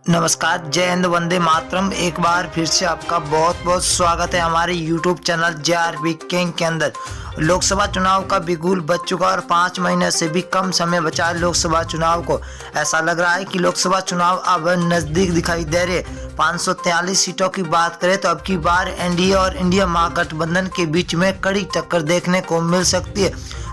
नमस्कार, जय हिंद, वंदे मातरम। एक बार फिर से आपका बहुत बहुत स्वागत है हमारे YouTube चैनल JRP किंग के अंदर। लोकसभा चुनाव का बिगुल बज चुका और 5 महीने से भी कम समय बचा है लोकसभा चुनाव को। ऐसा लग रहा है कि लोकसभा चुनाव अब नज़दीक दिखाई दे रहे। 543 सीटों की बात करें तो अब की बार एनडीए और इंडिया महागठबंधन के बीच में कड़ी टक्कर देखने को मिल सकती है।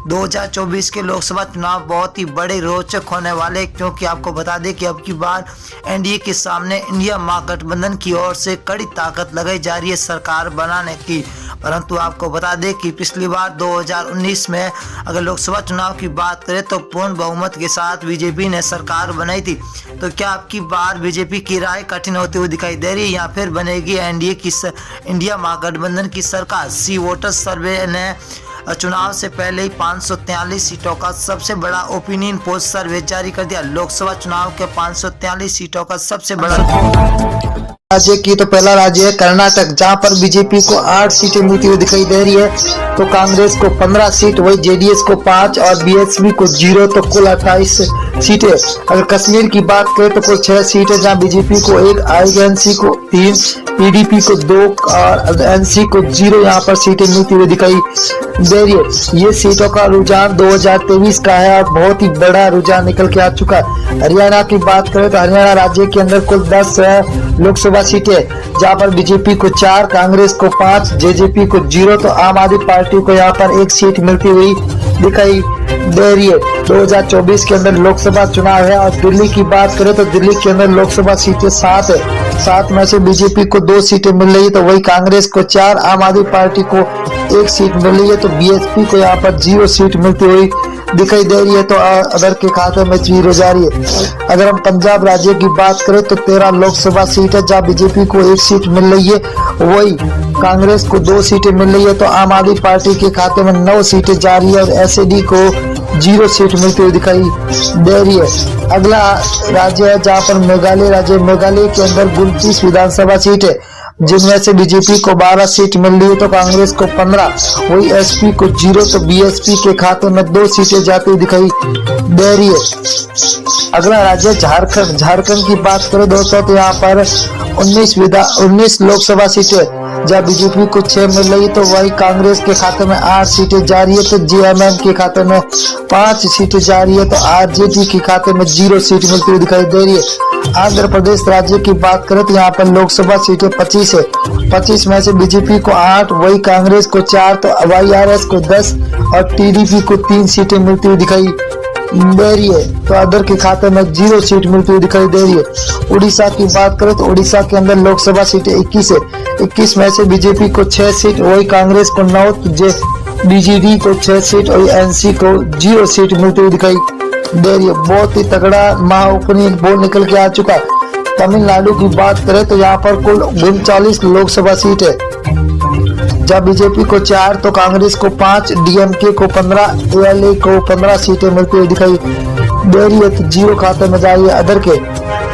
2024 के लोकसभा चुनाव बहुत ही बड़े रोचक होने वाले, क्योंकि आपको बता दें कि अब की बार एनडीए के सामने इंडिया महागठबंधन की ओर से कड़ी ताकत लगाई जा रही है सरकार बनाने की। परंतु आपको बता दें कि पिछली बार 2019 में अगर लोकसभा चुनाव की बात करें तो पूर्ण बहुमत के साथ बीजेपी ने सरकार बनाई थी। तो क्या अब की बार बीजेपी की राय कठिन होती हुई दिखाई दे रही है या फिर बनेगी एनडीए की इंडिया महागठबंधन की सरकार? सी वोटर सर्वे ने चुनाव से पहले ही 543 सीटों का सबसे बड़ा ओपिनियन पोल सर्वे जारी कर दिया। लोकसभा चुनाव के 543 सीटों का सबसे बड़ा राज्य की तो पहला राज्य है कर्नाटक, जहां पर बीजेपी को 8 सीटें मिलती हुई दिखाई दे रही है। तो कांग्रेस को 15 सीट, वही जेडीएस को 5 और बीएसपी को 0, तो कुल 28 सीटें। अगर कश्मीर की बात करें तो कुल 6 सीटें, जहां बीजेपी को 1, आईएनसी को 3, पीडीपी को 2 और एनसी को 0 यहाँ पर सीटें मिलती हुई दिखाई दे रही है। ये सीटों का रुझान 2023 का है और बहुत ही बड़ा रुझान निकल के आ चुका है। हरियाणा की बात करें तो हरियाणा राज्य के अंदर कुल 10 लोकसभा सीटें, जहां पर बीजेपी को 4, कांग्रेस को 5, जेजेपी को 0, तो आम आदमी पार्टी को यहाँ पर 1 सीट मिलती हुई दिखाई दे रही है। 2024 के अंदर लोकसभा चुनाव है। और दिल्ली की बात करें तो दिल्ली के अंदर लोकसभा सीटें 7 है। 7 में से बीजेपी को 2 सीटें मिल रही है, तो वही कांग्रेस को 4, आम आदमी पार्टी को 1 सीट मिल रही है, तो बीएसपी को यहाँ पर 0 सीट मिलती हुई दिखाई दे रही है। तो अदर के खाते में 0 जा रही है। अगर हम पंजाब राज्य की बात करें तो 13 लोकसभा सीट है, जहाँ बीजेपी को 1 सीट मिल रही है, वही कांग्रेस को 2 सीटें मिल रही है, तो आम आदमी पार्टी के खाते में 9 सीटें जा रही है और एसएडी को 0 सीट मिलती हुई दिखाई दे रही है। अगला राज्य है जहाँ पर मेघालय राज्य। मेघालय के अंदर 29 विधानसभा सीट है, जिनमें से बीजेपी को 12 सीट मिल रही है, तो कांग्रेस को 15, वही एसपी को 0, तो बीएसपी के खाते में 2 सीटें जाती हुई दिखाई दे रही है। अगला राज्य झारखंड। झारखंड की बात करें दोस्तों तो यहाँ पर 19 लोकसभा सीटें, जहाँ बीजेपी को 6 मिल रही है, तो वही कांग्रेस के खाते में 8 सीटें जा रही है, तो जेएमएम के खाते में 5 सीटें जा रही है, तो आरजेडी के खाते में 0 सीट मिलती हुई दिखाई दे रही है। आंध्र प्रदेश राज्य की बात करें तो यहाँ पर लोकसभा सीटें 25 है। 25 में से बीजेपी को 8, वही कांग्रेस को 4, तो वाईआरएस को 10 और टीडीपी को 3 सीटें मिलती हुई दिखाई दे रही है, तो अदर के खाते में 0 सीट मिलती हुई दिखाई दे रही है। उड़ीसा की बात करें तो उड़ीसा के अंदर लोकसभा सीटें 21 है। 21 में से बीजेपी को 6 सीट, वही कांग्रेस को 9, बीजेडी को 6 सीट और एनसी को 0 सीट मिलती हुई दिखाई दे रही है। बहुत ही तगड़ा महाओपिनियन पोल निकल के आ चुका है। तमिलनाडु की बात करें तो यहाँ पर कुल 39 लोकसभा सीट है, जहाँ बीजेपी को 4, तो कांग्रेस को 5, डीएमके को 15, एएलए को 15 सीटें मिलती हुई दिखाई दे रही है, तो 0 खाते में जा रही है अदर के।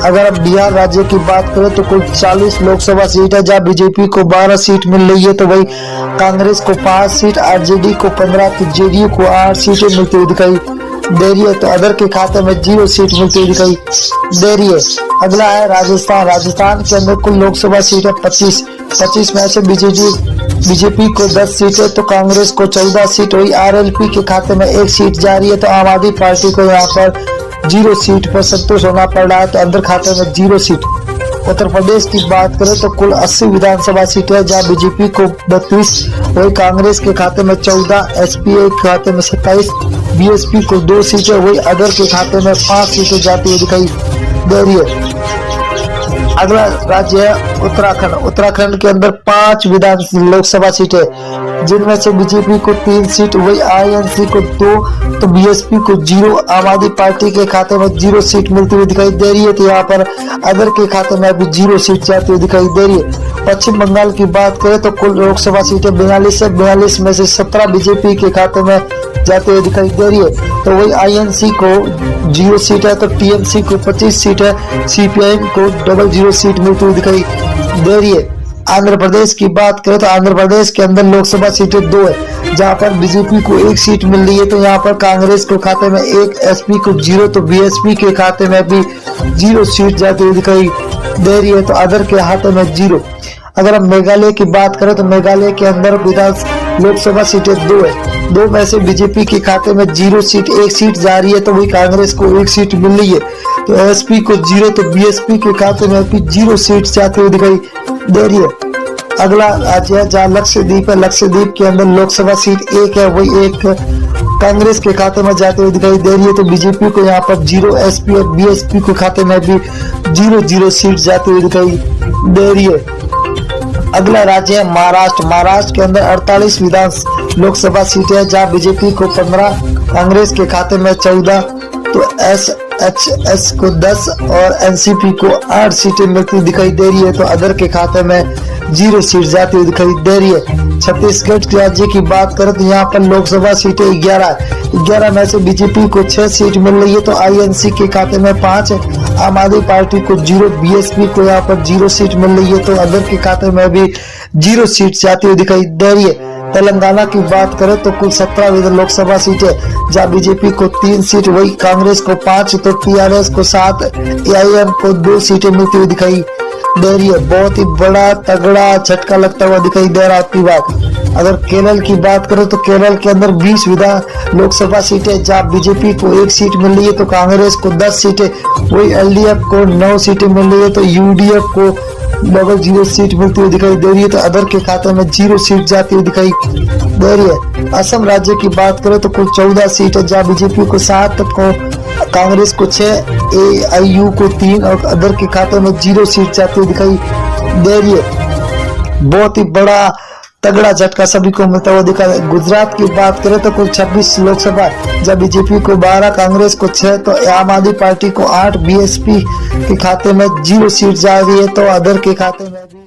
अगर अब बिहार राज्य की बात करें तो कुल 40 लोकसभा सीट है, जहाँ बीजेपी को 12 सीट मिल रही है, तो वही कांग्रेस को 5 सीट, आरजेडी को 15, तो जेडीयू को 8 सीटें मिलती हुई दिखाई दे रही है, तो अदर के खाते में 0 सीट मिलती हुई दिखाई दे रही है। अगला है राजस्थान। राजस्थान के अंदर कुल लोकसभा सीट है 25। 25 में से बीजेपी को 10 सीट है, तो कांग्रेस को 14 सीट, वही आरएलपी के खाते में 1 सीट जा रही है, तो आम आदमी पार्टी को यहाँ पर 0 सीट पर संतोष होना पड़ रहा है, तो अंदर खाते में 0 सीट। उत्तर प्रदेश की बात करें तो कुल 80 विधानसभा सीटें है, जहाँ बीजेपी को 32, वही कांग्रेस के खाते में 14, एसपीआई के खाते में 27, बीएसपी को 2 सीटें, वही अदर के खाते में 5 सीटें जाती हुई दिखाई दे रही है। अगला राज्य है उत्तराखंड। उत्तराखंड के अंदर 5 लोकसभा सीटें, जिनमें से बीजेपी को 3 सीट, वही आईएनसी को 2, तो बीएसपी को 0, आम आदमी पार्टी के खाते में 0 सीट मिलती हुई दिखाई दे रही है, तो यहाँ पर अदर के खाते में भी 0 सीट जाती हुई दिखाई दे रही है। पश्चिम बंगाल की बात करें तो कुल लोकसभा सीटें 42 है। 42 में से 17 बीजेपी के खाते में जाते हुए दिखाई दे रही है, तो वही आईएनसी को 0 सीट है, तो टीएमसी को 25 सीट है, सीपीआईएम को 00 सीट मिलती हुई दिखाई दे रही है। आंध्र प्रदेश की बात करें तो आंध्र प्रदेश के अंदर लोकसभा सीटें 2 है, जहां पर बीजेपी को 1 सीट मिल रही है, तो यहाँ पर कांग्रेस को खाते में 1, एसपी को 0, तो बीएसपी के खाते में भी 0 सीट जाती हुई दिखाई दे रही है तो अदर के हाथों में 0। अगर हम मेघालय की बात करें तो मेघालय के अंदर लोकसभा सीटें 2 है। 2 में से बीजेपी के खाते में 0 सीट, 1 सीट जा रही है तो वही कांग्रेस को 1 सीट मिल रही है। तो एसपी को 0 तो बीएसपी के खाते में भी 0 सीट जाती हुई दिखाई दे रही है। अगला राज्य है जहाँ लक्षद्वीप है। लक्षद्वीप के अंदर लोकसभा सीट 1 है, वही 1 कांग्रेस के खाते में जाते हुए दिखाई दे रही है। तो बीजेपी को यहाँ पर 0, एसपी और बीएसपी के खाते में भी 0 सीट जाती हुई दिखाई दे रही है। अगला राज्य है महाराष्ट्र। महाराष्ट्र के अंदर 48 विधान लोकसभा सीटें हैं जहाँ बीजेपी को 15, कांग्रेस के खाते में 14, तो एसएचएस को 10 और एनसीपी को 8 सीटें मिलती दिखाई दे रही है। तो अदर के खाते में 0 सीट जाती हुई दिखाई दे रही है। छत्तीसगढ़ राज्य की बात करें तो यहाँ पर लोकसभा सीटें 11 में से बीजेपी को 6 सीट मिल रही है। तो आईएनसी के खाते में 5, आम आदमी पार्टी को 0, बीएसपी को यहाँ पर 0 सीट मिल रही है। तो अदर के खाते में भी 0 सीट जाती हुई दिखाई दे रही है। तेलंगाना की बात करें तो कुल 17 लोकसभा सीटें जहाँ बीजेपी को 3 सीट, वही कांग्रेस को 5, तो टीआरएस को 7, एआईएम को 2 सीटें मिलती हुई दिखाई दे रही है। बहुत ही बड़ा तगड़ा झटका लगता हुआ दिखाई दे रहा है आपकी बात। अगर केरल की बात करें तो केरल के अंदर 20 विधान लोकसभा सीटें जहाँ बीजेपी को 1 सीट मिल रही है, तो कांग्रेस को 10 सीटें, वही एलडीएफ को 9 सीटें मिल रही है। तो यूडीएफ को लगभग 0 सीट मिलती हुई दिखाई दे रही है। तो अदर के खाते में 0 सीट जाती हुई दिखाई दे रही है। असम राज्य की बात करें तो कुल 14 सीट है जहाँ बीजेपी को 7, को कांग्रेस को 6, एआईयू को 3 और अदर के खाते में 0 सीट जाती हुई दिखाई दे रही है। बहुत ही बड़ा तगड़ा झटका सभी को मिलता हुआ दिखा है। गुजरात की बात करें तो कुल 26 लोकसभा जब बीजेपी को 12, कांग्रेस को 6, तो आम आदमी पार्टी को 8, बीएसपी के खाते में 0 सीट जा रही है। तो अदर के खाते में भी